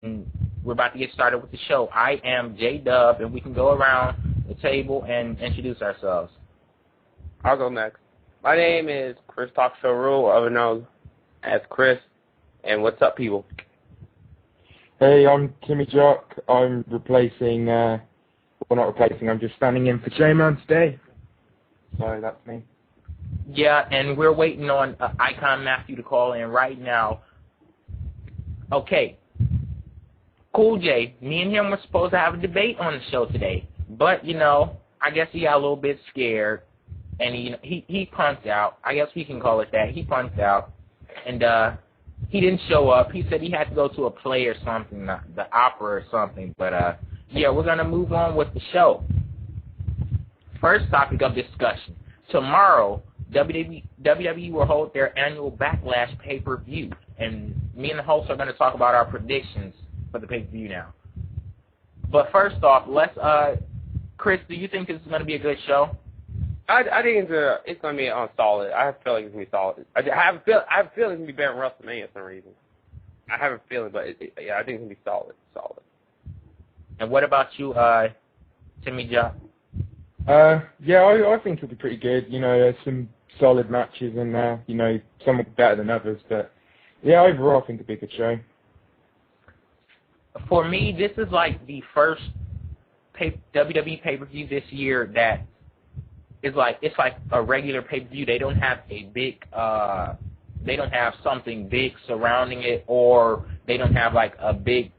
and we're about to get started with the show. I am J-Dub, and we can go around the table and introduce ourselves. I'll go next. My name is Chris Talk Show Rule, otherwise known as Chris, and what's up, people? Hey, I'm Timmy Jock. I'm replacing, well, not replacing, I'm just standing in for J-Man today. So that's me. Yeah, and we're waiting on Icon Matthew to call in right now. Okay. Cool J, me and him were supposed to have a debate on the show today, but, you know, I guess he got a little bit scared, and he punked out. I guess we can call it that. He punked out, and he didn't show up. He said he had to go to a play or something, the opera or something, but, yeah, we're going to move on with the show. First topic of discussion. Tomorrow, WWE will hold their annual Backlash pay-per-view, and me and the host are going to talk about our predictions for the pay-per-view now. But first off, Chris, do you think this is going to be a good show? I think it's going to be solid. I have a feeling it's going to be solid. I have a feeling it's going to be better than WrestleMania for some reason. I have a feeling, but yeah, I think it's going to be solid. And what about you, Timmy John? Yeah, I think it'll be pretty good. You know, there's some solid matches in there. You know, some will be better than others, but yeah, overall, I think it'll be a good show. For me, this is like the first WWE pay-per-view this year that is like, it's like a regular pay-per-view. They don't have a big, they don't have something big surrounding it, or they don't have like a big,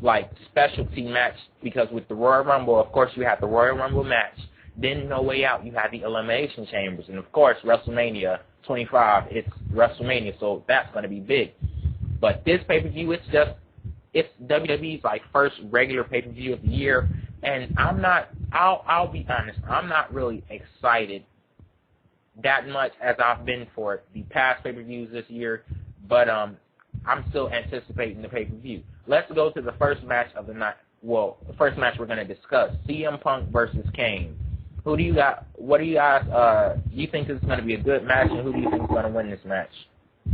like, specialty match, because with the Royal Rumble, of course, you have the Royal Rumble match. Then No Way Out, you have the Elimination Chambers. And, of course, WrestleMania 25, it's WrestleMania, so that's going to be big. But this pay-per-view, it's WWE's, like, first regular pay-per-view of the year. And I'll be honest, I'm not really excited that much as I've been for the past pay-per-views this year. But I'm still anticipating the pay-per-view. Let's go to the first match of the night. Well, the first match we're going to discuss, CM Punk versus Kane. Who do you got? What do you guys, do you think this is going to be a good match, and who do you think is going to win this match?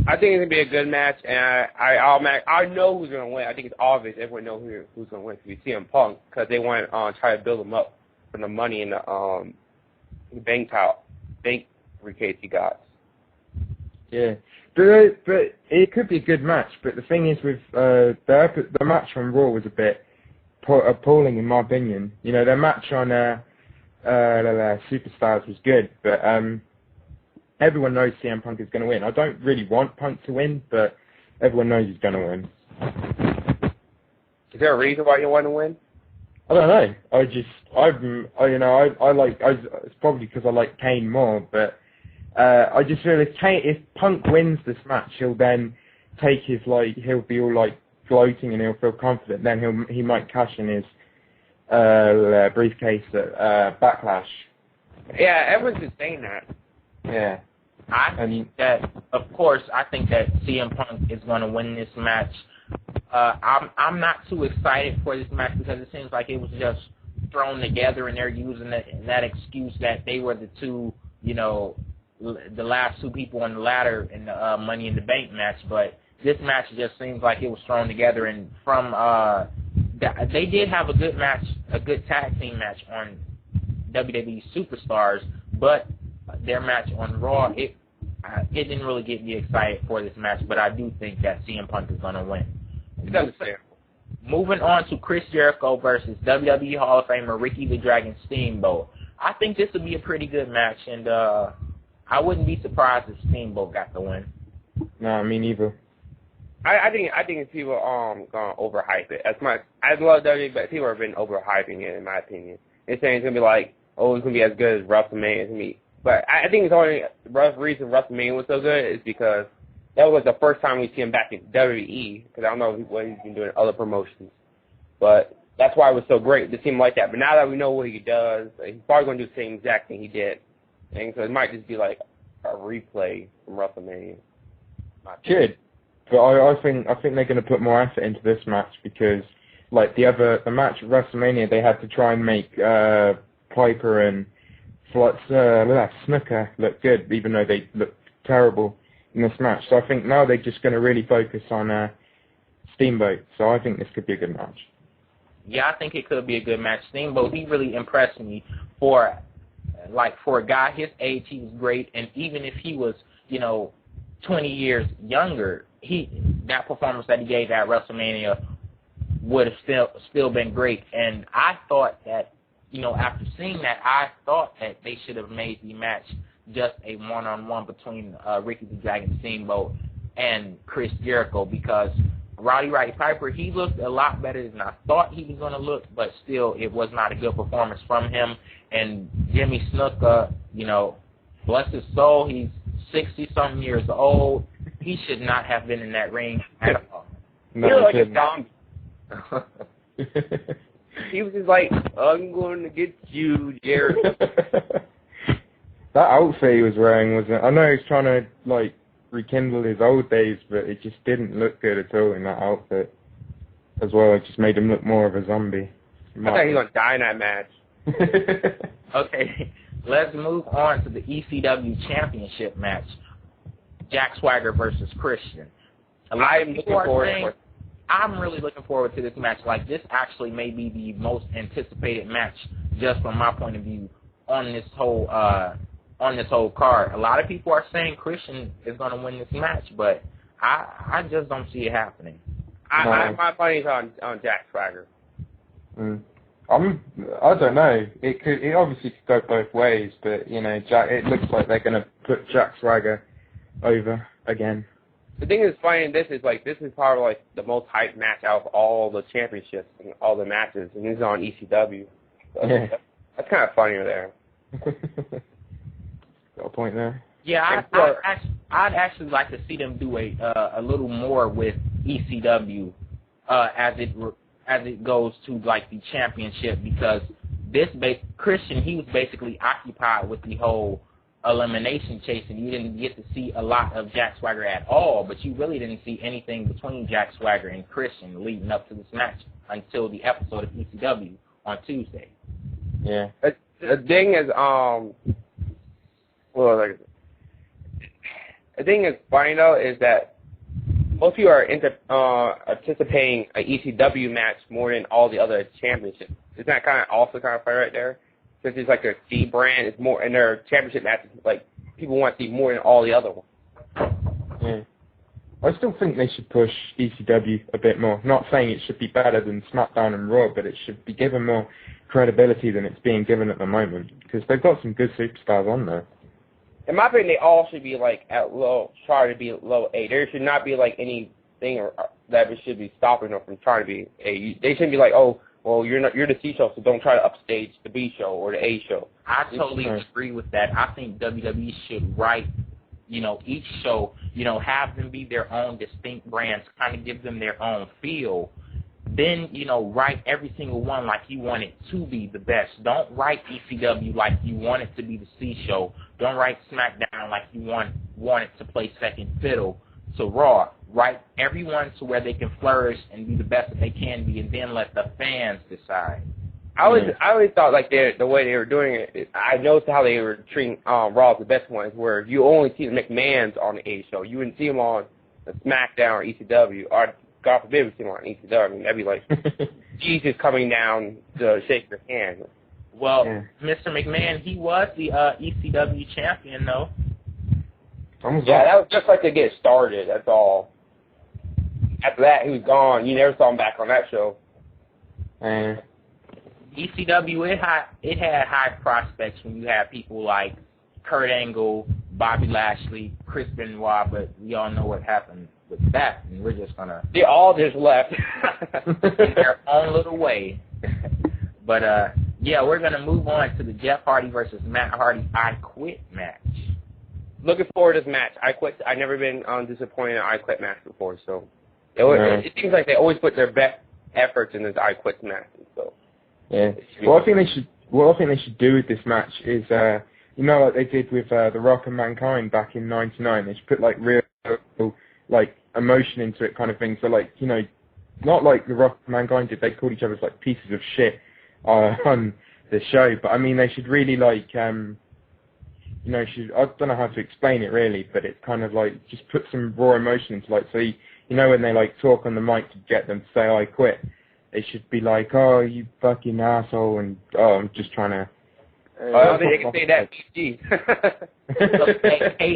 I think it's going to be a good match, and I know who's going to win. I think it's obvious. Everyone knows who's going to win. It's CM Punk, because they want to try to build him up from the money in the bank briefcase he got. Yeah. But it could be a good match. But the thing is, with the match on Raw was a bit appalling in my opinion. You know, their match on Superstars was good, but everyone knows CM Punk is going to win. I don't really want Punk to win, but everyone knows he's going to win. Is there a reason why you want to win? I don't know. It's probably because I like Kane more, but. I just feel if Punk wins this match, he'll then take his, like, he'll be all, like, floating and he'll feel confident. Then he might cash in his briefcase at Backlash. Yeah, everyone's just saying that. Yeah. I think that CM Punk is going to win this match. I'm not too excited for this match because it seems like it was just thrown together and they're using that excuse that they were the two, you know, the last two people on the ladder in the Money in the Bank match, but this match just seems like it was thrown together. And they did have a good match, a good tag team match on WWE Superstars, but their match on Raw, it didn't really get me excited for this match. But I do think that CM Punk is going to win. Moving on to Chris Jericho versus WWE Hall of Famer Ricky the Dragon Steamboat. I think this would be a pretty good match, and I wouldn't be surprised if Steamboat got the win. No, me neither. I think people gonna overhype it. As much I love WWE, but people have been overhyping it in my opinion. They're saying it's gonna be like, oh, it's gonna be as good as WrestleMania. It's gonna be, but I think it's only reason WrestleMania was so good is because that was the first time we see him back in WWE. Because I don't know what he's been doing in other promotions, but that's why it was so great to see him like that. But now that we know what he does, he's probably gonna do the same exact thing he did. And so it might just be like a replay from WrestleMania. Good, but I think they're going to put more effort into this match because, like the match at WrestleMania, they had to try and make Piper and Snuka look good, even though they looked terrible in this match. So I think now they're just going to really focus on Steamboat. So I think this could be a good match. Yeah, I think it could be a good match. Steamboat, he really impressed me for a guy his age. He was great, and even if he was 20 years younger, that performance that he gave at WrestleMania would have still been great. And I thought that after seeing that, I thought that they should have made the match just a one-on-one between Ricky the Dragon Steamboat and Chris Jericho, because Roddy Piper, he looked a lot better than I thought he was going to look, but still, it was not a good performance from him. And Jimmy Snuka, bless his soul, he's 60-something years old. He should not have been in that ring at all. No, you're like a zombie. He was just like, I'm going to get you, Jericho. That outfit he was wearing I know he was trying to, rekindle his old days, but it just didn't look good at all in that outfit. As well, it just made him look more of a zombie. I thought he was going to die in that match. Okay, let's move on to the ECW Championship match. Jack Swagger versus Christian. I'm really looking forward to this match. This actually may be the most anticipated match, just from my point of view, on this whole card. A lot of people are saying Christian is going to win this match, but I just don't see it happening. My money's on Jack Swagger. I don't know. It obviously could go both ways, but it looks like they're going to put Jack Swagger over again. The thing that's funny in this is this is probably the most hyped match out of all the championships and all the matches, and this is on ECW. So yeah. That's kind of funnier there. Got a point there. Yeah, I'd actually like to see them do a little more with ECW as it goes to the championship, because Christian, he was basically occupied with the whole elimination chase, and you didn't get to see a lot of Jack Swagger at all, but you really didn't see anything between Jack Swagger and Christian leading up to this match until the episode of ECW on Tuesday. Yeah. The thing is, the thing that's funny though is that most people are anticipating an ECW match more than all the other championships. Isn't that also kind of funny right there? Since it's their C brand, it's more, and their championship matches, people want to see more than all the other ones. Yeah. I still think they should push ECW a bit more. Not saying it should be better than SmackDown and Raw, but it should be given more credibility than it's being given at the moment, because they've got some good superstars on there. In my opinion, they all should be try to be low A. There should not be anything that should be stopping them from trying to be A. They shouldn't be oh, well, you're the C show, so don't try to upstage the B show or the A show. I totally agree with that. I think WWE should write, each show, have them be their own distinct brands, kind of give them their own feel. Then, write every single one like you want it to be the best. Don't write ECW like you want it to be the C show. Don't write SmackDown like you want it to play second fiddle to Raw. Write everyone to where they can flourish and be the best that they can be, and then let the fans decide. I always thought the way they were doing it, I noticed how they were treating Raw as the best ones, where you only see the McMahons on the A show. You wouldn't see them on the SmackDown or ECW, or God forbid we see them on ECW. I mean, that'd be Jesus coming down to shake your hand. Well, yeah. Mr. McMahon, he was the ECW champion, though. Yeah, that was just to get started, that's all. After that, he was gone. You never saw him back on that show. ECW, it had high prospects when you had people like Kurt Angle, Bobby Lashley, Chris Benoit, but we all know what happened with that, and we're just going to... They all just left. in their own little way. But, yeah, we're going to move on to the Jeff Hardy versus Matt Hardy I Quit match. Looking forward to this match. I Quit. I've never been disappointed in an I Quit match before, so... It seems like they always put their best efforts in this I Quit match. So yeah. What I think they should do with this match is, like they did with The Rock and Mankind back in '99. They should put real emotion into it, kind of thing. So not like The Rock and Mankind did. They called each other pieces of shit on the show. But I mean, they should really I don't know how to explain it really, but it's kind of just put some raw emotion into so you know, when they like talk on the mic to get them to say, "I quit," they should be like, "Oh, you fucking asshole," and "Oh, I'm just trying to." I don't think they can say that PG. Hey,